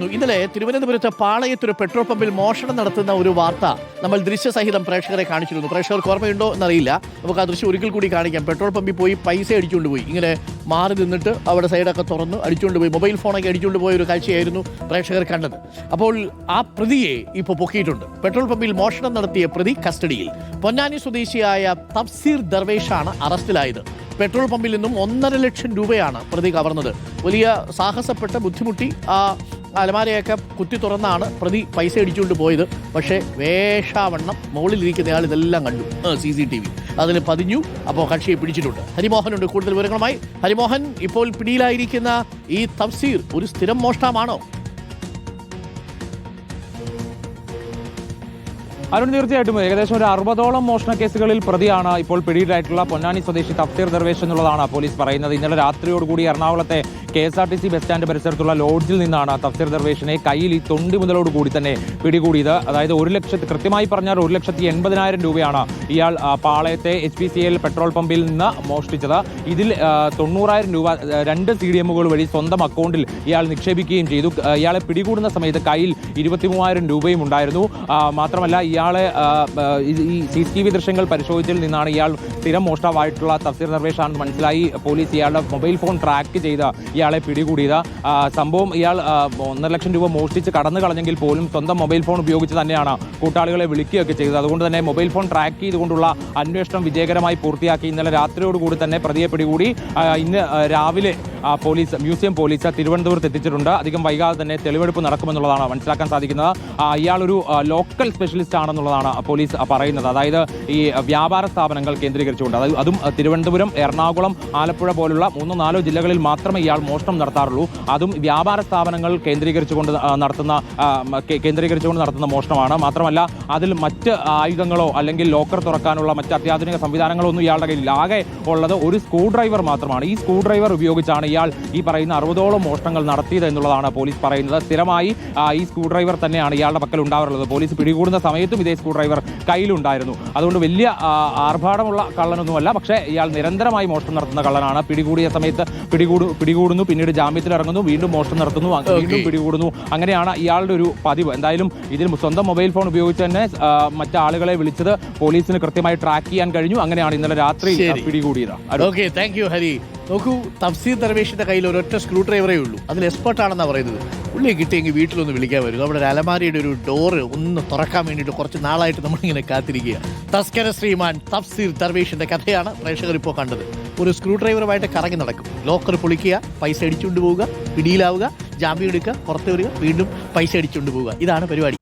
ഇന്നലെ തിരുവനന്തപുരത്ത് പാളയത്തൊരു പെട്രോൾ പമ്പിൽ മോഷണം നടത്തുന്ന ഒരു വാർത്ത നമ്മൾ ദൃശ്യസഹിതം പ്രേക്ഷകരെ കാണിച്ചിരുന്നു. പ്രേക്ഷകർക്ക് ഓർമ്മയുണ്ടോ എന്നറിയില്ല. നമുക്ക് ആ ദൃശ്യം ഒരിക്കൽ കൂടി കാണിക്കാം. പെട്രോൾ പമ്പിൽ പോയി പൈസ അടിച്ചുകൊണ്ട് പോയി, ഇങ്ങനെ മാറി നിന്നിട്ട് അവിടെ സൈഡൊക്കെ തുറന്ന് അടിച്ചുകൊണ്ട് പോയി, മൊബൈൽ ഫോണൊക്കെ അടിച്ചുകൊണ്ട് പോയ ഒരു കാഴ്ചയായിരുന്നു പ്രേക്ഷകർ കണ്ടത്. അപ്പോൾ ആ പ്രതിയെ ഇപ്പോൾ പൊക്കിയിട്ടുണ്ട്. പെട്രോൾ പമ്പിൽ മോഷണം നടത്തിയ പ്രതി കസ്റ്റഡിയിൽ. പൊന്നാനി സ്വദേശിയായ തഫ്സീർ ദർവേഷാണ് അറസ്റ്റിലായത്. പെട്രോൾ പമ്പിൽ നിന്നും 1.5 ലക്ഷം രൂപയാണ് പ്രതി കവർന്നത്. വലിയ സാഹസപ്പെട്ട് ബുദ്ധിമുട്ടി ആ അലമാരയൊക്കെ കുത്തി തുറന്നാണ് പ്രതി പൈസ അടിച്ചുകൊണ്ട് പോയത്. പക്ഷേ വേഷാവണ്ണം മുകളിലിരിക്കുന്നയാൾ ഇതെല്ലാം കണ്ടു. CCTV അതിൽ പതിഞ്ഞു. അപ്പോൾ കക്ഷിയെ പിടിച്ചിട്ടുണ്ട്. ഹരിമോഹനുണ്ട് കൂടുതൽ വിവരങ്ങളുമായി. ഹരിമോഹൻ, ഇപ്പോൾ പിടിയിലായിരിക്കുന്ന ഈ തഫ്സീർ ഒരു സ്ഥിരം മോഷ്ടാവാണോ? അരുൺ, തീർച്ചയായിട്ടും ഏകദേശം ഒരു 60ഓളം മോഷണ കേസുകളിൽ പ്രതിയാണ് ഇപ്പോൾ പിടിയിലായിട്ടുള്ള പൊന്നാനി സ്വദേശി തഫ്സീർ ദർവേഷ് എന്നുള്ളതാണ് പോലീസ് പറയുന്നത്. ഇന്നലെ രാത്രിയോടുകൂടി എറണാകുളത്തെ KSRTC ബസ് സ്റ്റാൻഡ് പരിസരത്തുള്ള ലോഡ്ജിൽ നിന്നാണ് തഫ്സീർ ദർവേഷിനെ കയ്യിൽ ഈ തൊണ്ടി മുതലോടുകൂടി തന്നെ പിടികൂടിയത്. അതായത് കൃത്യമായി പറഞ്ഞാൽ 1,80,000 രൂപയാണ് ഇയാൾ പാളയത്തെ HPCL പെട്രോൾ പമ്പിൽ നിന്ന് മോഷ്ടിച്ചത്. ഇതിൽ 90,000 രൂപ 2 CDMകൾ വഴി സ്വന്തം അക്കൗണ്ടിൽ ഇയാൾ നിക്ഷേപിക്കുകയും ചെയ്തു. ഇയാളെ പിടികൂടുന്ന സമയത്ത് കയ്യിൽ 23,000 രൂപയും ഉണ്ടായിരുന്നു. മാത്രമല്ല ഇയാളെ ഈ CCTV ദൃശ്യങ്ങൾ പരിശോധിച്ചതിൽ നിന്നാണ് ഇയാൾ സ്ഥിരം മോഷ്ടാവായിട്ടുള്ള തഫ്സീർ ദർവേഷ് ആണെന്ന് മനസ്സിലായി. പോലീസ് ഇയാളുടെ മൊബൈൽ ഫോൺ ട്രാക്ക് ചെയ്ത് ഇയാളെ പിടികൂടിയത്. സംഭവം ഇയാൾ 1.5 ലക്ഷം രൂപ മോഷ്ടിച്ച് കടന്നു കളഞ്ഞെങ്കിൽ പോലും സ്വന്തം മൊബൈൽ ഫോൺ ഉപയോഗിച്ച് തന്നെയാണ് കൂട്ടാളികളെ വിളിക്കുകയൊക്കെ ചെയ്തത്. അതുകൊണ്ട് തന്നെ മൊബൈൽ ഫോൺ ട്രാക്ക് ചെയ്തുകൊണ്ടുള്ള അന്വേഷണം വിജയകരമായി പൂർത്തിയാക്കി. ഇന്നലെ രാത്രിയോടുകൂടി തന്നെ പ്രതിയെ പിടികൂടി. ഇന്ന് രാവിലെ മ്യൂസിയം പോലീസ് തിരുവനന്തപുരത്ത് എത്തിച്ചിട്ടുണ്ട്. അധികം വൈകാതെ തന്നെ തെളിവെടുപ്പ് നടക്കുമെന്നുള്ളതാണ് മനസ്സിലാക്കാൻ സാധിക്കുന്നത്. ഇയാളൊരു ലോക്കൽ സ്പെഷ്യലിസ്റ്റ് ആണെന്നുള്ളതാണ് പോലീസ് പറയുന്നത്. അതായത് ഈ വ്യാപാര സ്ഥാപനങ്ങൾ കേന്ദ്രീകരിച്ചുകൊണ്ട്, അതും തിരുവനന്തപുരം, എറണാകുളം, ആലപ്പുഴ പോലുള്ള 3-4 ജില്ലകളിൽ മാത്രമേ ഇയാൾ മോഷണം നടത്താറുള്ളൂ. അതും വ്യാപാര സ്ഥാപനങ്ങൾ കേന്ദ്രീകരിച്ചുകൊണ്ട് നടത്തുന്ന മോഷണമാണ്. മാത്രമല്ല അതിൽ മറ്റ് ആയുധങ്ങളോ അല്ലെങ്കിൽ ലോക്കർ തുറക്കാനുള്ള മറ്റ് അത്യാധുനിക സംവിധാനങ്ങളോ ഒന്നും ഇയാളുടെ കയ്യിൽ ആകെ ഉള്ളത് ഒരു സ്ക്രൂ ഡ്രൈവർ മാത്രമാണ്. ഈ സ്ക്രൂ ഡ്രൈവർ ഉപയോഗിച്ചാണ് ഇയാൾ ഈ പറയുന്ന 60ഓളം മോഷണങ്ങൾ നടത്തിയത് എന്നുള്ളതാണ് പോലീസ് പറയുന്നത്. സ്ഥിരമായി ഈ സ്ക്രൂ ഡ്രൈവർ തന്നെയാണ് ഇയാളുടെ പക്കൽ ഉണ്ടാവാറുള്ളത്. പോലീസ് പിടികൂടുന്ന സമയത്തും ഇതേ സ്ക്രൂ ഡ്രൈവർ കയ്യിലുണ്ടായിരുന്നു. അതുകൊണ്ട് വലിയ ആർഭാടമുള്ള കള്ളനൊന്നുമല്ല. പക്ഷേ ഇയാൾ നിരന്തരമായി മോഷണം നടത്തുന്ന കള്ളനാണ്. പിടികൂടിയ സമയത്ത് പിടികൂടുന്നു, പിന്നീട് ജാമ്യത്തിൽ ഇറങ്ങുന്നു, വീണ്ടും മോഷണം നടത്തുന്നു, വീണ്ടും പിടികൂടുന്നു. അങ്ങനെയാണ് ഇയാളുടെ ഒരു പതിവ്. എന്തായാലും ഇതിൽ സ്വന്തം മൊബൈൽ ഫോൺ ഉപയോഗിച്ച് തന്നെ മറ്റാളുകളെ വിളിച്ചത് പോലീസിന് കൃത്യമായി ട്രാക്ക് ചെയ്യാൻ കഴിഞ്ഞു. അങ്ങനെയാണ് ഇന്നലെ രാത്രി പിടികൂടിയത്. Okay, thank you Hari. നോക്കൂ, തഫ്സീർ ദർവേഷിന്റെ കയ്യിൽ ഒരൊറ്റ സ്ക്രൂ ഡ്രൈവറേ ഉള്ളൂ. അതിൽ എക്സ്പെർട്ട് ആണെന്നാണ് പറയുന്നത്. പുള്ളിയെ കിട്ടിയെങ്കിൽ വീട്ടിലൊന്ന് വിളിക്കാൻ വരും. നമ്മുടെ ഒരു അലമാരിയുടെ ഒരു ഡോറ് ഒന്ന് തുറക്കാൻ വേണ്ടിയിട്ട് കുറച്ച് നാളായിട്ട് നമ്മളിങ്ങനെ കാത്തിരിക്കുക. തസ്കര ശ്രീമാൻ തഫ്സീർ ദർവേഷിന്റെ കഥയാണ് പ്രേക്ഷകർ ഇപ്പോൾ കണ്ടത്. ഒരു സ്ക്രൂ ഡ്രൈവറുമായിട്ട് കറങ്ങി നടക്കും. ലോക്കർ പൊളിക്കുക, പൈസ അടിച്ചുകൊണ്ട് പോവുക, പിടിയിലാവുക, ജാമ്യം എടുക്കുക, പുറത്തു വരിക, വീണ്ടും പൈസ അടിച്ചുകൊണ്ട് പോവുക. ഇതാണ് പരിപാടി.